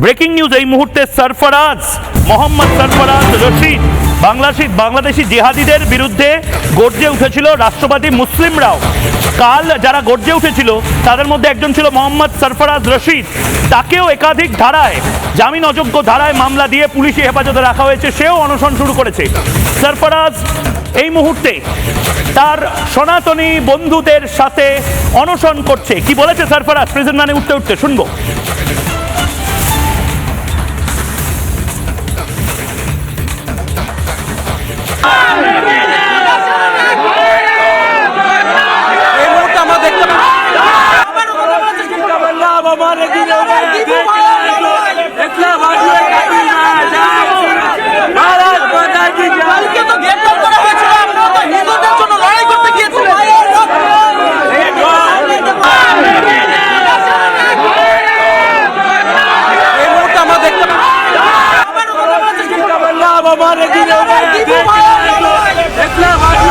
Breaking news এই মুহূর্তে সরফরাজ মোহাম্মদ সরফরাজ রশিদ বাংলাদেশি জিহাদিদের বিরুদ্ধে গর্জে উঠেছিল রাষ্ট্রবাদী মুসলিমরাও। কাল যারা গর্জে উঠেছিল তাদের মধ্যে একজন ছিল মোহাম্মদ সরফরাজ রশিদ। তাকেও একাধিক ধারায়, জামিন অযোগ্য ধারায় মামলা দিয়ে পুলিশি হেফাজতে রাখা হয়েছে। সেও অনশন শুরু করেছে। সরফরাজ এই মুহূর্তে তার সনাতনী বন্ধুদের সাথে অনশন করছে। কি বলেছে সরফরাজ প্রেজেন্ট মানে উঠতে উঠতে শুনবো। हमारे